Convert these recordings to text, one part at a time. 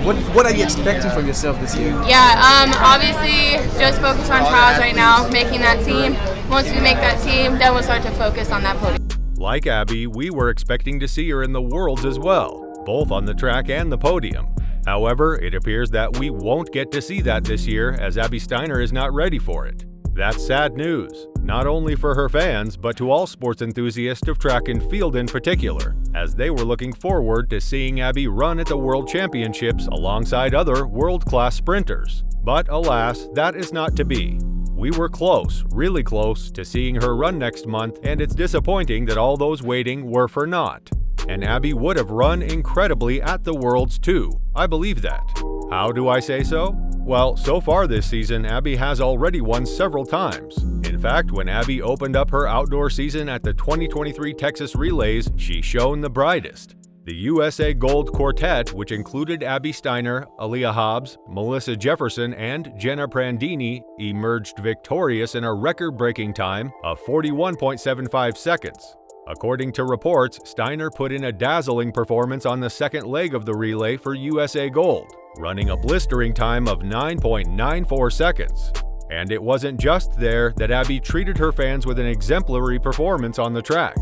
What are you expecting from yourself this year? Yeah, obviously just focus on trials right now, making that team. Once we make that team, then we'll start to focus on that podium. Like Abby, we were expecting to see her in the Worlds as well, both on the track and the podium. However, it appears that we won't get to see that this year as Abby Steiner is not ready for it. That's sad news, not only for her fans, but to all sports enthusiasts of track and field in particular, as they were looking forward to seeing Abby run at the World Championships alongside other world-class sprinters. But alas, that is not to be. We were close, really close, to seeing her run next month, and it's disappointing that all those waiting were for naught. And Abby would have run incredibly at the Worlds too. I believe that. How do I say so? Well, so far this season, Abby has already won several times. In fact, when Abby opened up her outdoor season at the 2023 Texas Relays, she shone the brightest. The USA Gold Quartet, which included Abby Steiner, Aleia Hobbs, Melissa Jefferson, and Jenna Prandini, emerged victorious in a record-breaking time of 41.75 seconds. According to reports, Steiner put in a dazzling performance on the second leg of the relay for USA Gold, running a blistering time of 9.94 seconds. And it wasn't just there that Abby treated her fans with an exemplary performance on the track.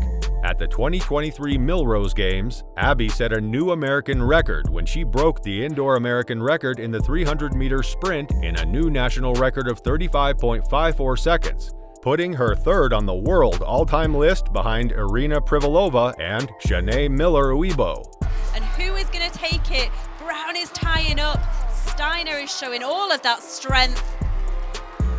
At the 2023 Millrose Games, Abby set a new American record when she broke the indoor American record in the 300-meter sprint in a new national record of 35.54 seconds, putting her third on the world all-time list behind Irina Privalova and Shanae Miller-Uibo. And who is going to take it? Brown is tying up. Steiner is showing all of that strength.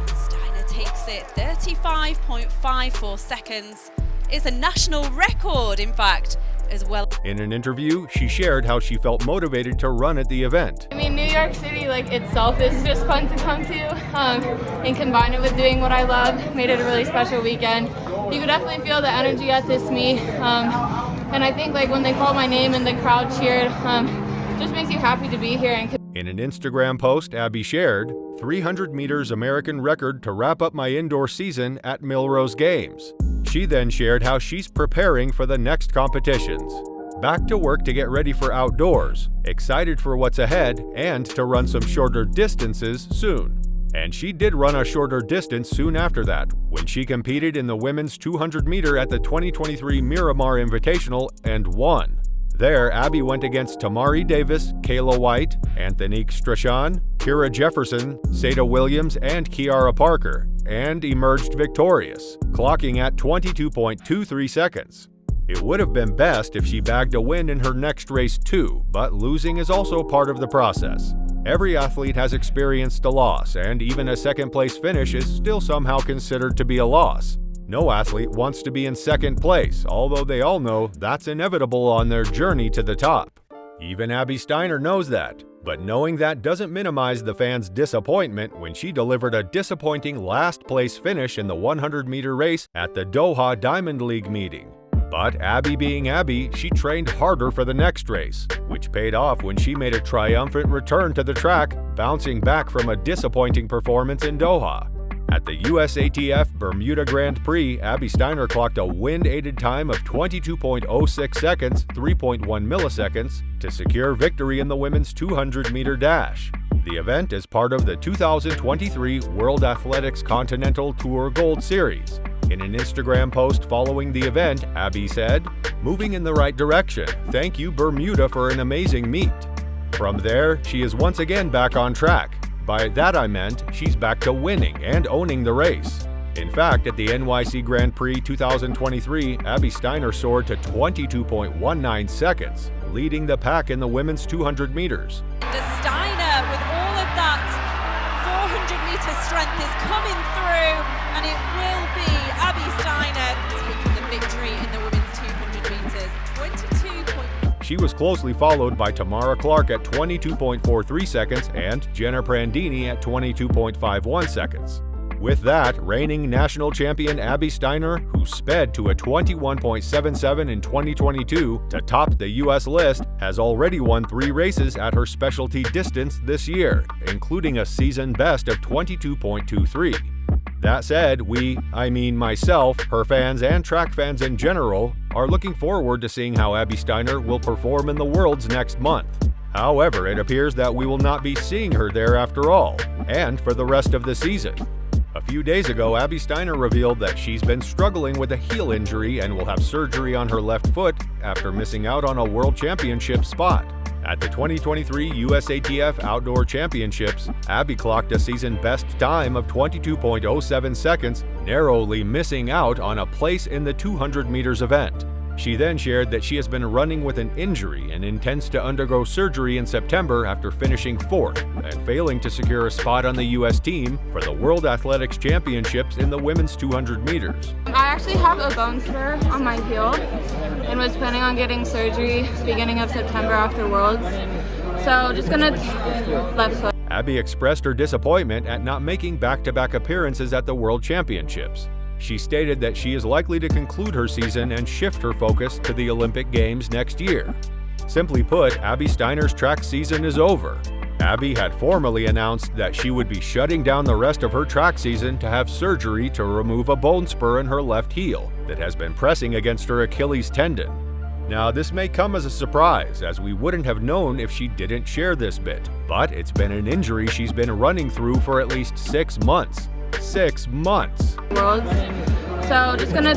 Steiner takes it 35.54 seconds. It's a national record, in fact, as well. In an interview, she shared how she felt motivated to run at the event. I mean, New York City, itself is just fun to come to, and combine it with doing what I love, made it a really special weekend. You could definitely feel the energy at this meet, and I think when they called my name and the crowd cheered, just makes you happy to be here. In an Instagram post, Abby shared, 300 meters American record to wrap up my indoor season at Millrose Games. She then shared how she's preparing for the next competitions. Back to work to get ready for outdoors, excited for what's ahead, and to run some shorter distances soon. And she did run a shorter distance soon after that, when she competed in the women's 200-meter at the 2023 Miramar Invitational and won. There, Abby went against Tamari Davis, Kayla White, Anthonique Strachan, Kira Jefferson, Seda Williams, and Kiara Parker, and emerged victorious, clocking at 22.23 seconds. It would have been best if she bagged a win in her next race too, but losing is also part of the process. Every athlete has experienced a loss, and even a second-place finish is still somehow considered to be a loss. No athlete wants to be in second place, although they all know that's inevitable on their journey to the top. Even Abby Steiner knows that, but knowing that doesn't minimize the fans' disappointment when she delivered a disappointing last-place finish in the 100-meter race at the Doha Diamond League meeting. But Abby being Abby, she trained harder for the next race, which paid off when she made a triumphant return to the track, bouncing back from a disappointing performance in Doha. At the USATF Bermuda Grand Prix, Abby Steiner clocked a wind-aided time of 22.06 seconds, 3.1 milliseconds, to secure victory in the women's 200-meter dash. The event is part of the 2023 World Athletics Continental Tour Gold Series. In an Instagram post following the event, Abby said, "Moving in the right direction. Thank you, Bermuda, for an amazing meet." From there, she is once again back on track. By that I meant she's back to winning and owning the race. In fact, at the NYC Grand Prix 2023, Abby Steiner soared to 22.19 seconds, leading the pack in the women's 200 meters. The Steiner, with all of that 400-meter strength, is coming through, and it will be Abby Steiner taking the victory in the women's 200 meters. 22. She was closely followed by Tamara Clark at 22.43 seconds and Jenna Prandini at 22.51 seconds. With that, reigning national champion Abby Steiner, who sped to a 21.77 in 2022 to top the U.S. list, has already won 3 races at her specialty distance this year, including a season best of 22.23. That said, myself, her fans, and track fans in general, are looking forward to seeing how Abby Steiner will perform in the Worlds next month. However, it appears that we will not be seeing her there after all, and for the rest of the season. A few days ago, Abby Steiner revealed that she's been struggling with a heel injury and will have surgery on her left foot after missing out on a World Championship spot. At the 2023 USATF Outdoor Championships, Abby clocked a season-best time of 22.07 seconds, narrowly missing out on a place in the 200 meters event. She then shared that she has been running with an injury and intends to undergo surgery in September after finishing 4th and failing to secure a spot on the U.S. team for the World Athletics Championships in the women's 200 meters. I actually have a bone spur on my heel and was planning on getting surgery beginning of September after Worlds. So just gonna left foot. Abby expressed her disappointment at not making back-to-back appearances at the World Championships. She stated that she is likely to conclude her season and shift her focus to the Olympic Games next year. Simply put, Abby Steiner's track season is over. Abby had formally announced that she would be shutting down the rest of her track season to have surgery to remove a bone spur in her left heel that has been pressing against her Achilles tendon. Now, this may come as a surprise, as we wouldn't have known if she didn't share this bit, but it's been an injury she's been running through for at least 6 months. 6 months. Worlds. So just gonna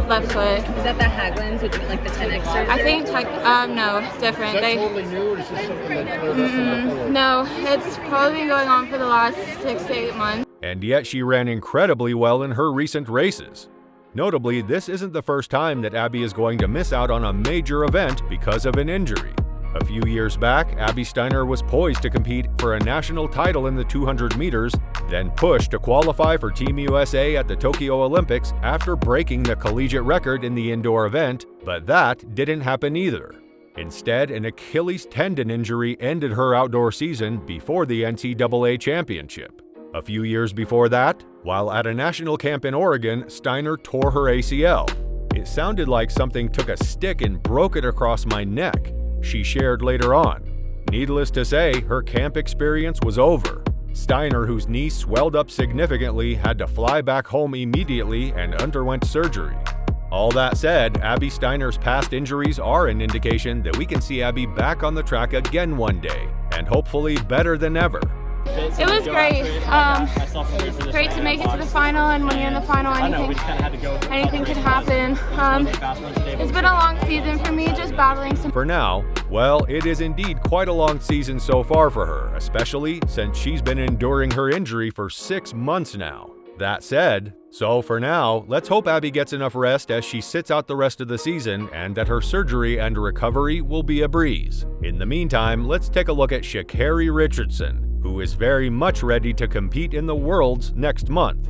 left foot. Is that the Haglins, which is like the 10x surgery? I think no, different. Is that totally new, or is this something that cleared up before? No, it's probably been going on for the last 6 to 8 months. And yet she ran incredibly well in her recent races. Notably, this isn't the first time that Abby is going to miss out on a major event because of an injury. A few years back, Abby Steiner was poised to compete for a national title in the 200 meters, then pushed to qualify for Team USA at the Tokyo Olympics after breaking the collegiate record in the indoor event, but that didn't happen either. Instead, an Achilles tendon injury ended her outdoor season before the NCAA championship. A few years before that, while at a national camp in Oregon, Steiner tore her ACL. It sounded like something took a stick and broke it across my neck, she shared later on. Needless to say, her camp experience was over. Steiner, whose knee swelled up significantly, had to fly back home immediately and underwent surgery. All that said, Abby Steiner's past injuries are an indication that we can see Abby back on the track again one day, and hopefully better than ever. It was great. Great to make it to the final, and when you're in the final, anything could happen. It's been a long season for me, just battling some. For now, well, it is indeed quite a long season so far for her, especially since she's been enduring her injury for 6 months now. That said, so for now, let's hope Abby gets enough rest as she sits out the rest of the season and that her surgery and recovery will be a breeze. In the meantime, let's take a look at Sha'carri Richardson, who is very much ready to compete in the Worlds next month.